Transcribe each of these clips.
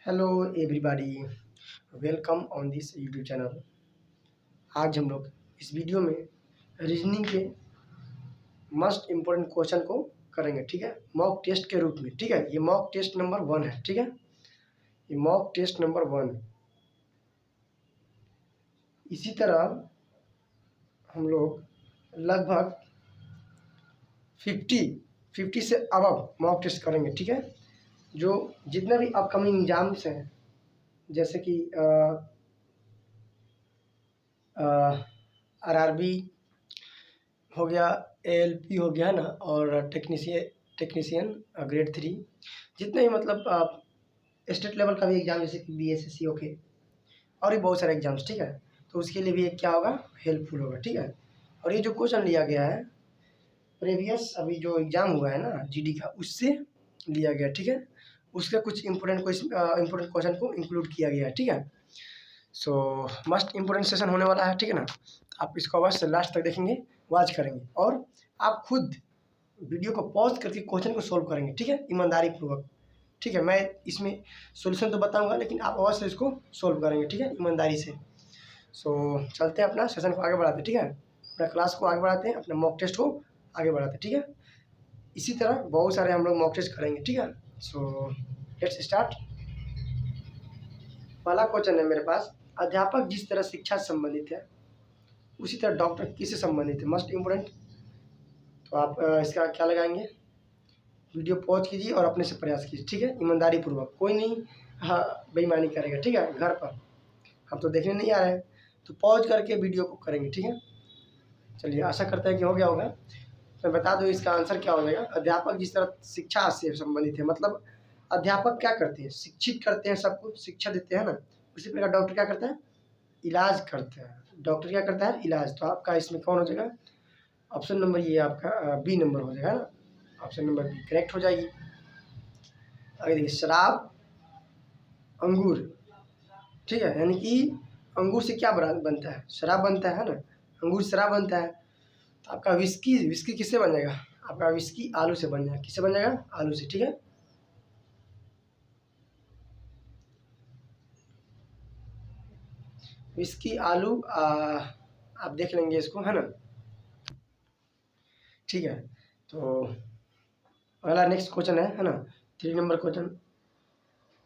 Hello everybody, welcome on this YouTube channel. आज हम लोग इस वीडियो में रीजनिंग के मस्ट इम्पोर्टेंट क्वेश्चन को करेंगे। ठीक है, मॉक टेस्ट के रूप में। ठीक है, ये मॉक टेस्ट नंबर 1 है। ठीक है, ये मॉक टेस्ट नंबर 1। इसी तरह हम लोग लगभग 50 से अबव मॉक टेस्ट करेंगे। ठीक है, जो जितने भी अपकमिंग एग्जाम्स हैं, जैसे कि आरआरबी हो गया, एएलपी हो गया ना, और टेक्नीशियन ग्रेड 3, जितने भी मतलब स्टेट लेवल का भी एग्ज़ाम, जैसे कि बीएसएससी ओके, और भी बहुत सारे एग्जाम्स। ठीक है, तो उसके लिए भी एक क्या होगा, हेल्पफुल होगा। ठीक है, और ये जो क्वेश्चन लिया गया है प्रीवियस अभी जो एग्ज़ाम हुआ है ना जीडी का, उससे लिया गया। ठीक है, उसका कुछ इंपॉर्टेंट क्वेश्चन को इंक्लूड किया गया है। ठीक है, सो मस्ट इम्पोर्टेंट सेशन होने वाला है। ठीक है ना, आप इसको अवश्य लास्ट तक देखेंगे, वॉच करेंगे, और आप खुद वीडियो को पॉज करके क्वेश्चन को सोल्व करेंगे। ठीक है, ईमानदारी पूर्वक। ठीक है, मैं इसमें सॉल्यूशन तो बताऊंगा, लेकिन आप अवश्य इसको सोल्व करेंगे। ठीक है, ईमानदारी से। सो चलते हैं, अपना सेशन को आगे बढ़ाते हैं। ठीक है, अपना क्लास को आगे बढ़ाते हैं, अपना मॉक टेस्ट को आगे बढ़ाते हैं। ठीक है, इसी तरह बहुत सारे हम लोग मॉक टेस्ट करेंगे। ठीक है, सो लेट्स स्टार्ट। पहला क्वेश्चन है मेरे पास, अध्यापक जिस तरह शिक्षा से संबंधित है उसी तरह डॉक्टर किससे संबंधित है। Must important. तो आप इसका क्या लगाएंगे, वीडियो पॉज कीजिए और अपने से प्रयास कीजिए। ठीक है, ईमानदारी पूर्वक, कोई नहीं हाँ बेईमानी करेगा। ठीक है, घर पर हम तो देखने नहीं आ रहे हैं, तो पॉज करके वीडियो को करेंगे। ठीक है, चलिए, आशा करते हैं कि हो गया होगा। मैं बता दूं इसका आंसर क्या हो जाएगा। अध्यापक जिस तरह शिक्षा से संबंधित है, मतलब अध्यापक क्या करते हैं, शिक्षित करते हैं, सबको शिक्षा देते हैं ना। उसी प्रकार डॉक्टर क्या करता है, इलाज करते हैं। डॉक्टर क्या करता है, इलाज। तो आपका इसमें कौन हो जाएगा, ऑप्शन नंबर ये आपका बी नंबर हो जाएगा ना, ऑप्शन नंबर बी करेक्ट हो जाएगी। आगे देखिए, शराब अंगूर। ठीक है, यानी कि अंगूर से क्या बनता है, शराब बनता है ना, अंगूर से शराब बनता है। तो आपका विस्की, विस्की किससे बन जाएगा, आपका विस्की आलू से बन जाएगा। किससे बन जाएगा, आलू से। ठीक है, विस्की आलू आप देख लेंगे इसको, है ना। ठीक है, तो अगला नेक्स्ट क्वेश्चन है ना, 3 नंबर क्वेश्चन।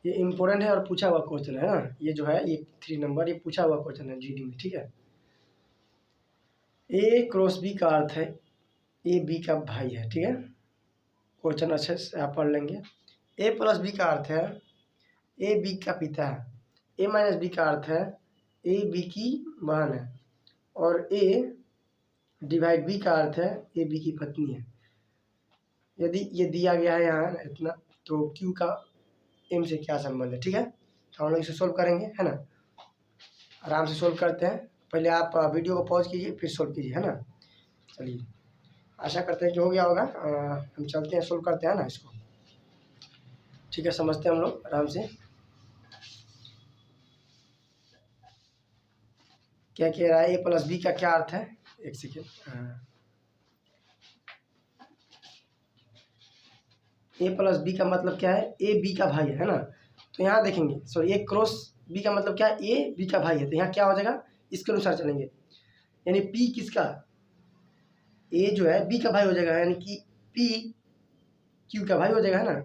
ये इम्पोर्टेंट है और पूछा हुआ क्वेश्चन है ना, ये जो है ये 3 नंबर, ये पूछा हुआ क्वेश्चन है जीडी में। ठीक है, ए क्रॉस बी का अर्थ है ए बी का भाई है। ठीक है, क्वेश्चन अच्छे से आप पढ़ लेंगे। ए प्लस बी का अर्थ है ए बी का पिता है। ए माइनस बी का अर्थ है ए बी की बहन है। और ए डिवाइड बी का अर्थ है ए बी की पत्नी है। यदि ये दिया गया है यहाँ इतना, तो क्यू का एम से क्या संबंध है। ठीक है, तो हम लोग इसे सोल्व करेंगे, है ना। आराम से सोल्व करते हैं। पहले आप वीडियो को पॉज कीजिए, फिर सोल्व कीजिए, है ना। चलिए, आशा करते हैं कि हो गया होगा। हम चलते हैं, सोल्व करते हैं ना इसको। ठीक है, समझते हैं हम लोग आराम से। क्या कह रहा है, ए प्लस बी का क्या अर्थ है, एक सेकेंड। ए प्लस बी का मतलब क्या है, ए बी का भाई है ना। तो यहाँ देखेंगे, सॉरी, ए क्रॉस बी का मतलब क्या है, ए बी का भाई है। तो यहाँ क्या हो जाएगा, इसके अनुसार चलेंगे, यानी पी किसका, ए जो है बी का भाई हो जाएगा, यानी कि पी क्यू का भाई हो जाएगा, है ना।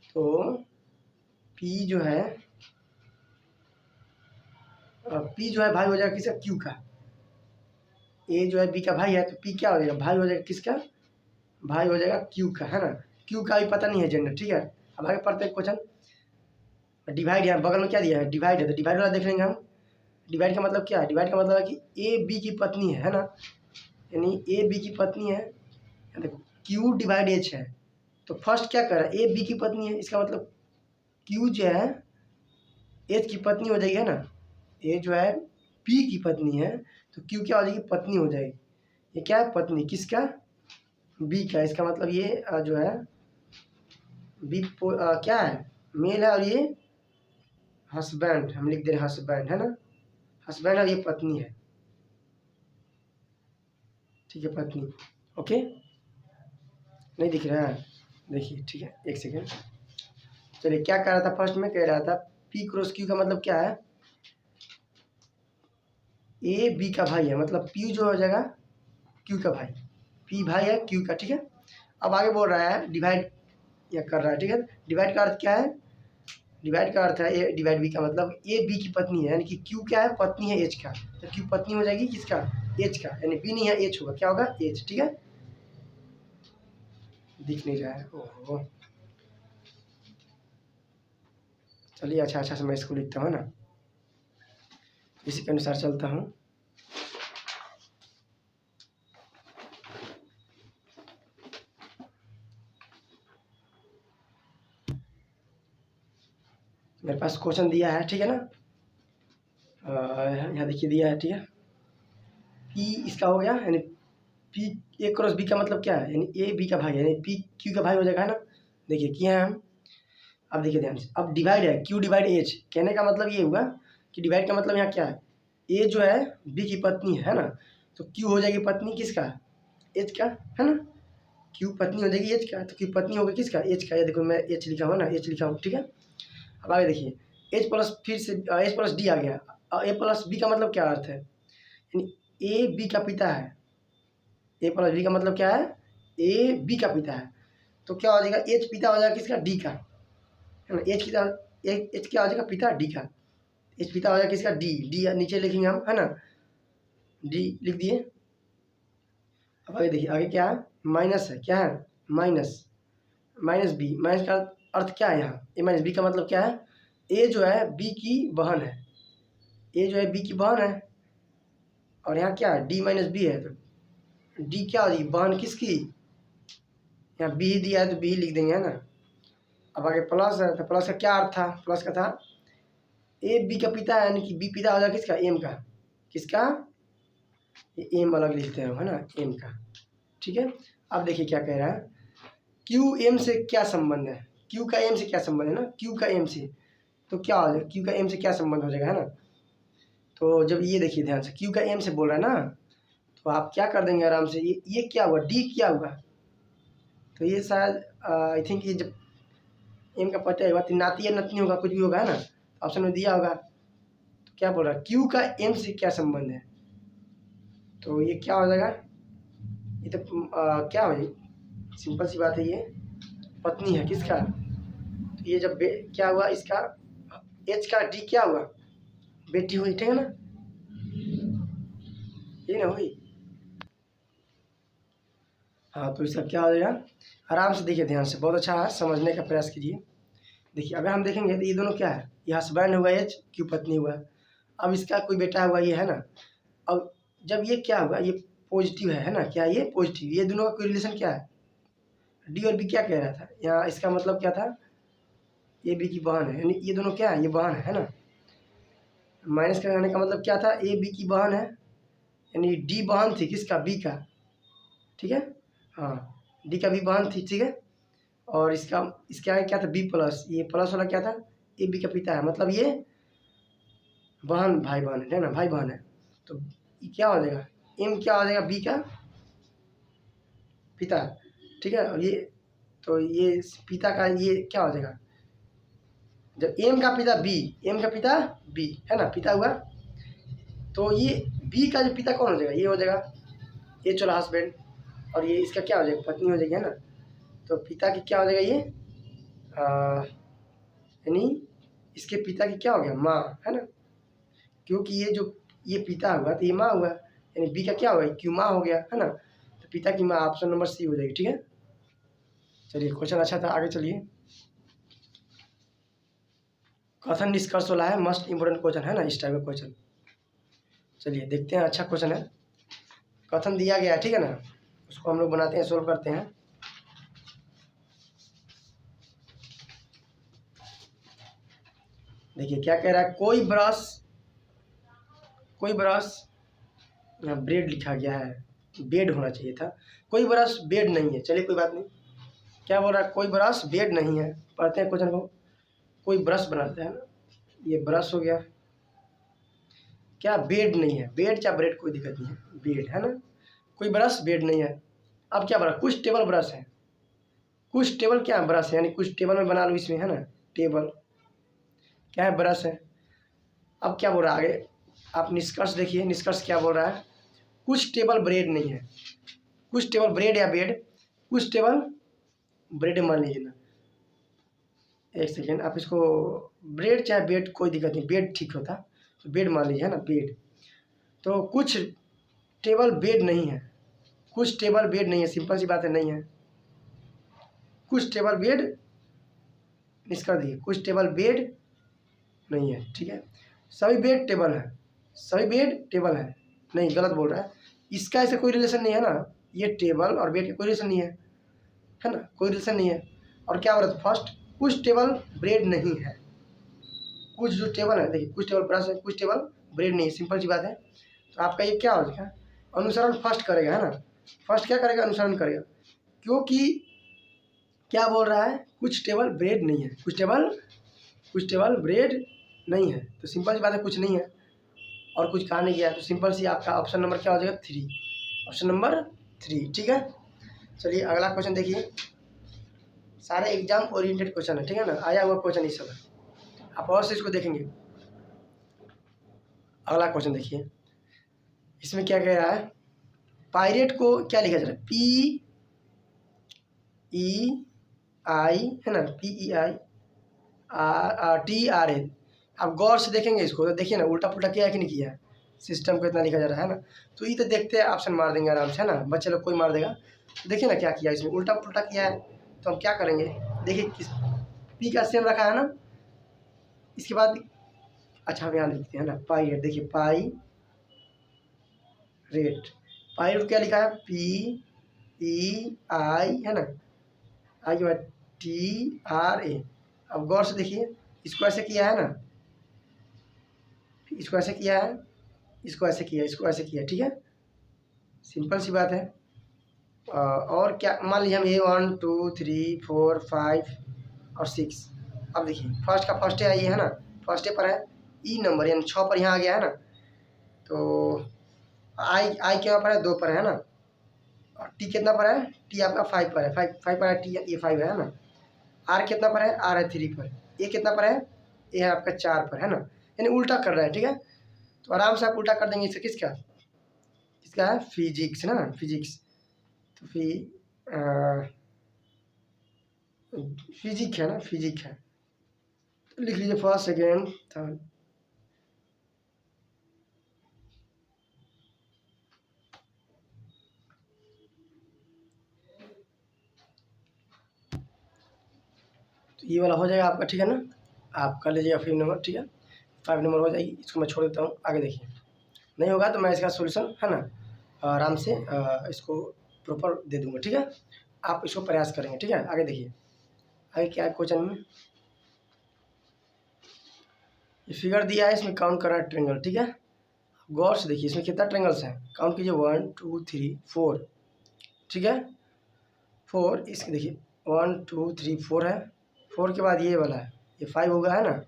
तो पी जो है भाई हो जाएगा किसका, क्यू का। ए जो है बी का भाई है, तो पी क्या हो जाएगा, भाई हो जाएगा किसका, भाई हो जाएगा क्यू का, है ना। क्यू का भी पता नहीं है जेंडर। ठीक है, अब आगे पढ़ते हैं क्वेश्चन। डिवाइड है, बगल में क्या दिया है, डिवाइड है, तो डिवाइड वाला देख लेंगे हम। डिवाइड का मतलब क्या है, डिवाइड का मतलब है कि ए बी की पत्नी है ना, यानी ए बी की पत्नी है। देखो, क्यू डिवाइड एच है, तो फर्स्ट क्या कर रहा है, ए बी की पत्नी है, इसका मतलब क्यू जो है एच की पत्नी हो जाएगी, है ना। ए जो है पी की पत्नी है, तो क्यू क्या हो जाएगी, पत्नी हो जाएगी। ये क्या है, पत्नी किसका, बी का। इसका मतलब ये जो है बी क्या है, मेल है, और ये हस्बैंड, हम लिख दे रहे हैं हस्बैंड, है ना। हस्बैंड और ये पत्नी है। ठीक है, पत्नी। ओके, नहीं दिख रहा है, देखिए। ठीक है, एक सेकेंड। चलिए क्या कह रहा था, फर्स्ट में कह रहा था पी क्रॉस क्यू का मतलब क्या है, ए बी का भाई है, मतलब पी जो हो जाएगा क्यू का भाई, पी भाई है क्यू का, ठीक है। अब आगे बोल रहा है डिवाइड या कर रहा है, ठीक है। डिवाइड का अर्थ क्या है, डिवाइड का अर्थ है ए डिवाइड बी का मतलब ए बी की पत्नी है, यानी कि क्यू क्या है, पत्नी है एच का, तो क्यू पत्नी हो जाएगी किसका, एच का, यानी बी नहीं है एच होगा, क्या होगा एच, ठीक है। दिख नहीं रहा है, ओहो चलिए अच्छा से मैं इसको लिखता हूँ ना, इसी के अनुसार चलता हूँ। मेरे पास क्वेश्चन दिया है, ठीक है ना, यहाँ देखिए दिया है, ठीक है। पी इसका हो गया, यानी पी ए क्रॉस बी का मतलब क्या है, यानी ए बी का भाई है, यानी पी क्यू का भाई हो जाएगा, है ना। देखिए किए हैं हम। अब देखिए ध्यान से, अब डिवाइड है क्यू डिवाइड एच, कहने का मतलब ये हुआ कि डिवाइड का मतलब यहाँ क्या है, ए जो है बी की पत्नी है ना, तो क्यू हो जाएगी पत्नी किसका, एच का, है ना। क्यू पत्नी हो जाएगी एच का, तो क्यू पत्नी होगी किसका, एच का। ये देखो मैं एच लिखा हुआ ना, एच लिखा हूँ, ठीक है। अब आगे देखिए एच प्लस, फिर से एच प्लस डी आ गया। ए प्लस बी का मतलब क्या अर्थ है, यानी ए बी का पिता है, ए प्लस बी का मतलब क्या है, ए बी का पिता है, तो क्या हो जाएगा एच पिता हो जाएगा किसका, डी का, है ना। एच पिता, एच क्या हो जाएगा पिता डी का, एच पिता हो जाएगा किसका, डी, डी नीचे लिखेंगे हम, है ना, डी लिख दिए। अब आगे देखिए आगे क्या है, माइनस है, क्या है माइनस, माइनस बी, माइनस का अर्थ क्या है यहाँ, ए माइनस बी का मतलब क्या है, ए जो है बी की बहन है, ए जो है बी की बहन है, और यहाँ क्या है डी माइनस बी है, तो डी क्या हो जाएगी बहन किसकी, यहाँ बी ही दिया है तो बी ही लिख देंगे, है ना। अब आगे प्लस है, तो प्लस का क्या अर्थ था, प्लस का था ए बी का पिता है, यानी कि बी पिता हो जाएगा किसका, एम का, किसका, ये एम अलग लिखते हैं, है ना, एम का, ठीक है। अब देखिए क्या कह रहा है, क्यू एम से क्या संबंध है, क्यू का एम से क्या संबंध है ना, क्यू का एम से, तो क्या हो जाएगा क्यू का एम से क्या संबंध हो जाएगा, है ना। तो जब ये देखिए ध्यान से क्यू का एम से बोल रहा है ना, तो आप क्या कर देंगे आराम से, ये क्या हुआ, डी क्या हुआ, तो ये शायद आई थिंक ये जब एम का पता होगा तो नाती या नतनी होगा, कुछ भी होगा, है ना, ऑप्शन में दिया होगा। तो क्या बोल रहा है क्यू का एम से क्या संबंध है, तो ये क्या हो जाएगा, ये तो क्या हो जाएगी, सिंपल सी बात है, ये पत्नी है किसका, तो ये जब क्या हुआ इसका, एच का डी क्या हुआ, बेटी हुई, ठीक है ना, ये ना हुई। हाँ तो इसका क्या हो जाएगा, आराम से देखिए ध्यान से, बहुत अच्छा है, समझने का प्रयास कीजिए। देखिए अगर हम देखेंगे तो ये दोनों क्या है, ये हस्बैंड हुआ एच, क्यू पत्नी हुआ, अब इसका कोई बेटा हुआ ये, है ना। अब जब ये क्या हुआ, ये पॉजिटिव है ना, क्या ये पॉजिटिव, ये दोनों का कोई रिलेशन क्या है, डी और बी क्या कह रहा था यहाँ, इसका मतलब क्या था, ए बी की बहन है, यानी ये दोनों क्या है, ये बहन है ना। माइनस करने का मतलब क्या था, ए बी की बहन है, यानी डी बहन थी किसका, बी का, ठीक है। हाँ डी का भी बहन थी, ठीक है। और इसका आगे क्या था, बी प्लस, ये प्लस वाला क्या था, ए बी का पिता है, मतलब ये बहन भाई बहन है ना, भाई बहन है, तो ये क्या हो जाएगा, एम क्या हो जाएगा, बी का पिता, ठीक है। और ये तो ये पिता का ये क्या हो जाएगा, जब एम का पिता बी, एम का पिता बी, है ना, पिता हुआ, तो ये बी का जो पिता कौन हो जाएगा, ये हो जाएगा एच वाला हस्बैंड, और ये इसका क्या हो जाएगा, पत्नी हो जाएगी, है ना। तो पिता की क्या हो जाएगा ये, यानी इसके पिता की क्या हो गया, माँ, है ना, क्योंकि ये जो ये पिता हुआ तो ये माँ हुआ, यानी बी का क्या होगा, क्यू माँ हो गया, है ना, तो पिता की माँ, ऑप्शन नंबर सी हो जाएगी, ठीक है। चलिए क्वेश्चन अच्छा था, आगे चलिए। कथन निष्कर्ष वाला है, मस्ट इम्पोर्टेंट क्वेश्चन है ना, इस टाइप का क्वेश्चन। चलिए देखते हैं, अच्छा क्वेश्चन है, कथन दिया गया है, ठीक है ना, उसको हम लोग बनाते हैं, सोल्व करते हैं। देखिए क्या कह रहा है, कोई ब्रश, यहाँ ब्रेड लिखा गया है, बेड होना चाहिए था, कोई ब्रश बेड नहीं है, चलिए कोई बात नहीं। क्या बोल रहा है, कोई ब्रश बेड नहीं है, पढ़ते हैं क्वेश्चन को, कोई ब्रश बनाते हैं ना, ये ब्रश हो गया, क्या बेड नहीं है, बेड क्या ब्रेड कोई दिक्कत नहीं है, बेड है ना, कोई ब्रश बेड नहीं है। अब क्या बोला, कुछ टेबल ब्रश है, कुछ टेबल क्या ब्रश है, यानी कुछ टेबल में बना लो इसमें, है ना, टेबल, क्या है, ब्रश है। अब क्या बोल रहा है आगे, आप निष्कर्ष देखिए, निष्कर्ष क्या बोल रहा है, कुछ टेबल ब्रेड नहीं है, कुछ टेबल ब्रेड या बेड, कुछ टेबल ब्रेड मान लीजिए ना, एक सेकेंड, आप इसको ब्रेड चाहे बेड कोई दिक्कत नहीं, बेड ठीक होता, तो बेड मान लीजिए है ना, बेड। तो कुछ टेबल बेड नहीं है, कुछ टेबल बेड नहीं है, सिंपल सी बात है, नहीं है। कुछ टेबल बेड, निष्कर्ष दिए, कुछ टेबल बेड नहीं है, ठीक है। सभी बेड टेबल है, सभी बेड टेबल है, नहीं, गलत बोल रहा है, इसका ऐसे कोई रिलेशन नहीं है ना, ये टेबल और बेड का कोई रिलेशन नहीं है ना, कोई रिलेशन नहीं है। और क्या बोल रहा था फर्स्ट, कुछ टेबल ब्रेड नहीं है, कुछ जो टेबल है, देखिए कुछ टेबल ब्रश है, कुछ टेबल ब्रेड नहीं है, सिंपल सी बात है। तो आपका ये क्या हो जाएगा, अनुसरण फर्स्ट करेगा, है ना, फर्स्ट क्या करेगा, अनुसरण करेगा, क्योंकि क्या बोल रहा है, कुछ टेबल ब्रेड नहीं है, कुछ टेबल ब्रेड नहीं है, तो सिंपल सी बात है, कुछ नहीं है और कुछ कहा नहीं गया, तो सिंपल सी आपका ऑप्शन नंबर क्या हो जाएगा, 3, ऑप्शन नंबर 3, ठीक है। चलिए अगला क्वेश्चन देखिए, सारे एग्जाम ओरिएंटेड क्वेश्चन है, ठीक है ना, आया हुआ क्वेश्चन ये सब है, आप और से इसको देखेंगे। अगला क्वेश्चन देखिए, इसमें क्या कह रहा है, पायरेट को क्या लिखा जा रहा है, PEI है ना, PEI TRA। आप गौर से देखेंगे इसको, तो देखिए ना, उल्टा पुल्टा किया है कि नहीं किया है, सिस्टम को इतना लिखा जा रहा है ना, तो ये तो देखते हैं ऑप्शन मार देंगे आराम से, है ना, बच्चे लोग कोई मार देगा। तो देखिए ना क्या किया इसमें, उल्टा पुल्टा किया है, तो हम क्या करेंगे, देखिए किस पी का सेम रखा है ना, इसके बाद अच्छा हम यहाँ लिखते हैं ना, पाई रेट, देखिए पाई रेट, पाई रेट क्या लिखा है, PEI है ना, आई के बाद TRA। अब गौर से देखिए, इसको ऐसे किया है ना, इसको ऐसे किया है, इसको ऐसे किया, इसको ऐसे किया, ठीक है, सिंपल सी बात है। और क्या, मान लीजिए हम ये 1 2 3 4 5 और 6, अब देखिए फर्स्ट का फर्स्ट है, ये है ना, फर्स्ट पर है ई नंबर, यानी 6 पर यहाँ आ गया है ना, तो आई आई क्या पर है, 2 पर है ना, और टी कितना पर है, टी आपका 5 पर है, 5 पर है टी, ये 5 है ना, आर कितना पर है, आर है 3 पर, ए कितना पर है, ए है आपका 4 पर, है ना, यानी उल्टा कर रहा है, ठीक है। तो आराम से आप उल्टा कर देंगे, इसे किसका, इसका है फिजिक्स, है ना, फिजिक्स, तो फिजिक है ना, फिजिक है, तो लिख लीजिए फर्स्ट सेकेंड थर्ड। तो ये वाला हो जाएगा आपका, ठीक है ना, आप कर लीजिएगा 5 नंबर, ठीक है, 5 नंबर हो जाएगी, इसको मैं छोड़ देता हूँ, आगे देखिए, नहीं होगा तो मैं इसका सोल्यूशन है ना आराम से इसको प्रॉपर दे दूंगा, ठीक है, आप इसको प्रयास करेंगे, ठीक है। आगे देखिए, आगे क्या है क्वेश्चन में, ये फिगर दिया है, इसमें काउंट करना है ट्रेंगल, ठीक है, गौर से देखिए इसमें कितना ट्रेंगल्स हैं, काउंट कीजिए 1 2 3 4, ठीक है, 4, इसके देखिए 1 2 3 4 है, 4 के बाद ये वाला है, ये 5 होगा, है ना,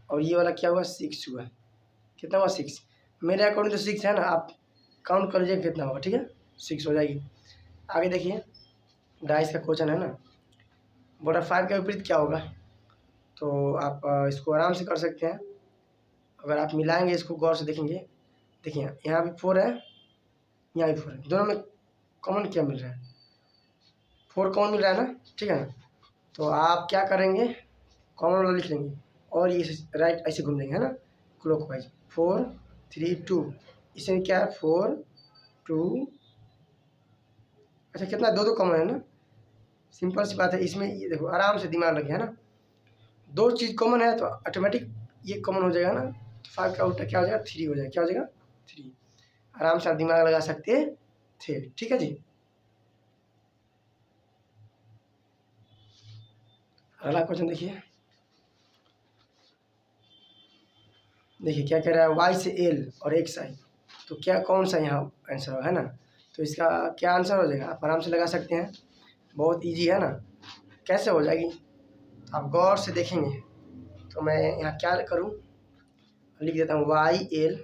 और ये वाला क्या हुआ, 6 हुआ, कितना हुआ, 6, मेरे अकॉर्डिंग तो 6 है ना, आप काउंट कर लीजिए कितना होगा, ठीक है, 6 हो जाएगी। आगे देखिए, डाइस का क्वेश्चन है ना, बोला 5 का विपरीत क्या होगा, तो आप इसको आराम से कर सकते हैं, अगर आप मिलाएंगे इसको गौर से देखेंगे, देखिए यहाँ भी 4 है, यहाँ भी 4 है, दोनों में कॉमन क्या मिल रहा है, 4 कॉमन मिल रहा है ना, ठीक है ना, तो आप क्या करेंगे, कॉमन वाला लिख लेंगे और ये राइट ऐसे घूम लेंगे, है ना, क्लॉकवाइज, 4 3 2, इसमें क्या है 4 2, अच्छा कितना, दो कॉमन है ना, सिंपल सी बात है, इसमें ये देखो आराम से दिमाग लगे, है ना, दो चीज़ कॉमन है तो ऑटोमेटिक ये कॉमन हो जाएगा ना, तो 5 का उल्टा क्या हो जाएगा, 3 हो जाएगा, क्या हो जाएगा, 3, आराम से आप दिमाग लगा सकते थे, ठीक है जी। अगला क्वेश्चन देखिए, देखिए क्या कह रहा है, वाई से एल और एक्स आई, तो क्या कौन सा यहाँ आंसर है ना, तो इसका क्या आंसर हो जाएगा, आप आराम से लगा सकते हैं, बहुत इजी है ना, कैसे हो जाएगी, तो आप गौर से देखेंगे, तो मैं यहाँ क्या करूँ, लिख देता हूँ वाई एल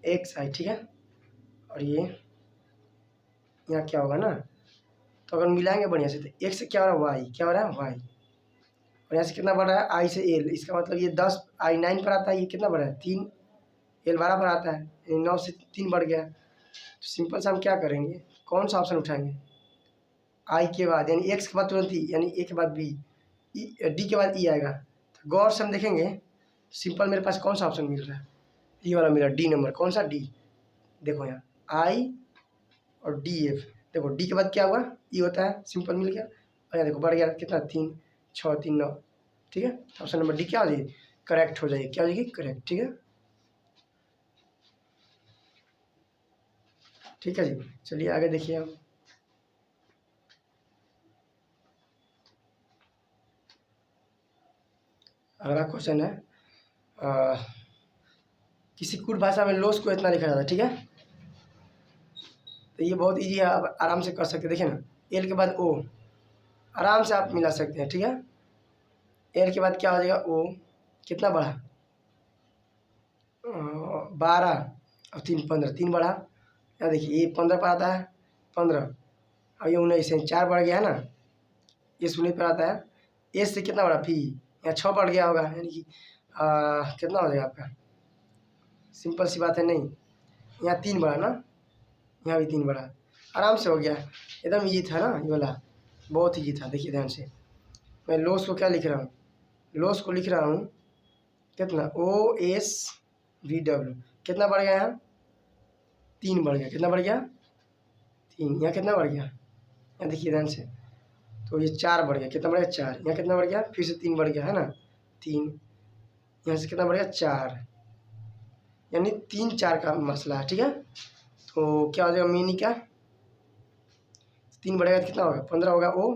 एक्स आई, ठीक है, और ये यहाँ क्या होगा ना, तो अगर मिलाएंगे बढ़िया से तो x से क्या हो रहा है वाई, क्या हो रहा है वाई, और यहाँ से कितना बढ़ रहा है आई से एल, इसका मतलब ये 10 आई 9 पर आता है, ये कितना बढ़ा है 3 एल 12 पर आता है, 9 से 3 बढ़ गया। तो सिंपल से हम क्या करेंगे, कौन सा ऑप्शन उठाएंगे, आई के बाद यानी एक्स के बाद तुरंत ही, यानी ए के बाद बी, डी के बाद ई आएगा। तो गौर से हम देखेंगे सिंपल मेरे पास कौन सा ऑप्शन मिल रहा है, ये वाला मिला डी नंबर, कौन सा डी, देखो यहाँ आई और डी एफ, देखो डी के बाद क्या हुआ ई होता है, सिंपल मिल गया, और यहाँ देखो बढ़ गया कितना 3 6 3 9, ठीक है। ऑप्शन नंबर डी क्या हो जाएगी, करेक्ट हो जाएगी, क्या हो जाएगी करेक्ट, ठीक है। ठीक है जी, चलिए आगे देखिए हम। अगला क्वेश्चन है किसी कुछ भाषा में लोस को इतना लिखा जाता है, ठीक है। तो ये बहुत इजी है, आप आराम से कर सकते हैं, देखिए ना एल के बाद ओ, आराम से आप मिला सकते हैं, ठीक है। एल के बाद क्या हो जाएगा ओ, कितना बढ़ा 12 और 3 15, 3 बढ़ा, यहाँ देखिए ये 15 पर आता है 15, और ये 19 4 बढ़ गया है ना, ये 19 पर आता है, एस से कितना बढ़ा फी, यहाँ 6 बढ़ गया होगा, यानी कि कितना हो जाएगा आपका, सिंपल सी बात है, नहीं यहाँ 3 बढ़ा ना, यहाँ भी 3 बढ़ा, आराम से हो गया, एकदम ईजी था ना ये वाला, बहुत ईजी था। देखिए ध्यान से, मैं लॉस को क्या लिख रहा हूँ, लॉस को लिख रहा हूँ कितना ओ एस वी डब्ल्यू, कितना बढ़ गया यहाँ 3 बढ़ गया, कितना बढ़ गया 3, यहाँ कितना बढ़ गया, यहाँ देखिए ध्यान से, तो ये 4 बढ़ गया, कितना बढ़ गया 4, यहाँ कितना बढ़ गया फिर से 3 बढ़ गया है ना 3, यहाँ से कितना बढ़ गया 4, यानी 3 4 का मसला है, ठीक है। तो क्या हो जाएगा मीनी क्या, 3 बढ़ेगा तो कितना होगा 15 होगा, ओ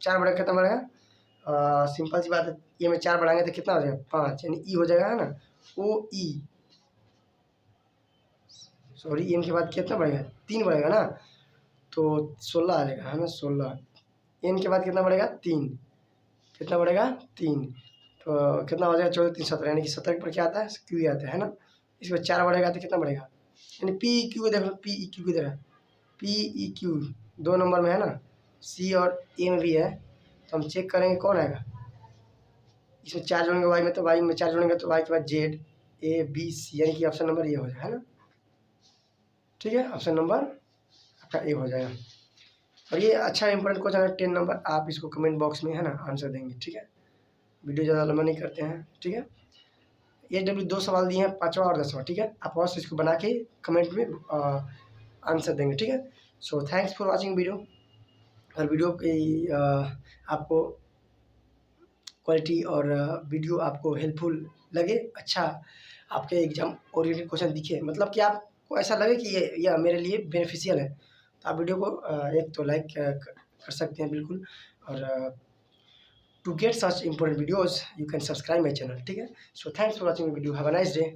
4 बढ़ेगा कितना बढ़ेगा, सिंपल सी बात है, ये में 4 बढ़ाएंगे तो कितना हो जाएगा 5, यानी ई हो जाएगा है ना, ओ ई, सॉरी एन के बाद कितना बढ़ेगा 3 बढ़ेगा ना, तो 16 आ जाएगा है ना 16, एन के बाद कितना बढ़ेगा 3, कितना बढ़ेगा 3, तो कितना हो जाएगा 14 3 17, यानी कि 17 पर क्या आता है क्यू आता है ना, इसमें 4 बढ़ेगा तो कितना बढ़ेगा, यानी पी ई क्यू, देख लो पी ई क्यू की तरह, पी ई क्यू 2 नंबर में है ना, सी और ए में भी है, तो हम चेक करेंगे कौन आएगा, इसमें 4 जोड़ेंगे वाई में, तो वाई में 4 जोड़ेंगे तो वाई के बाद जेड ए बी सी, यानी कि ऑप्शन नंबर ये हो जाएगा है ना, ठीक है, ऑप्शन नंबर आपका ए हो जाएगा। और ये अच्छा इंपॉर्टेंट क्वेश्चन है 10 नंबर, आप इसको कमेंट बॉक्स में है ना आंसर देंगे, ठीक है। वीडियो ज़्यादा लंबा नहीं करते हैं, ठीक है। ये डब्ल्यू 2 सवाल दिए हैं, 5वां और 10वां, ठीक है। आप और इसको बना के कमेंट में आंसर देंगे, ठीक है। So thanks for watching video, और वीडियो की आपको क्वालिटी और वीडियो आपको हेल्पफुल लगे, अच्छा आपके एग्जाम ओरिएंटेड क्वेश्चन दिखे, मतलब कि आपको ऐसा लगे कि ये मेरे लिए बेनिफिशियल है, तो आप वीडियो को एक तो लाइक कर सकते हैं बिल्कुल, और to get such important videos you can subscribe my channel, ठीक है। So thanks for watching video, have a nice day.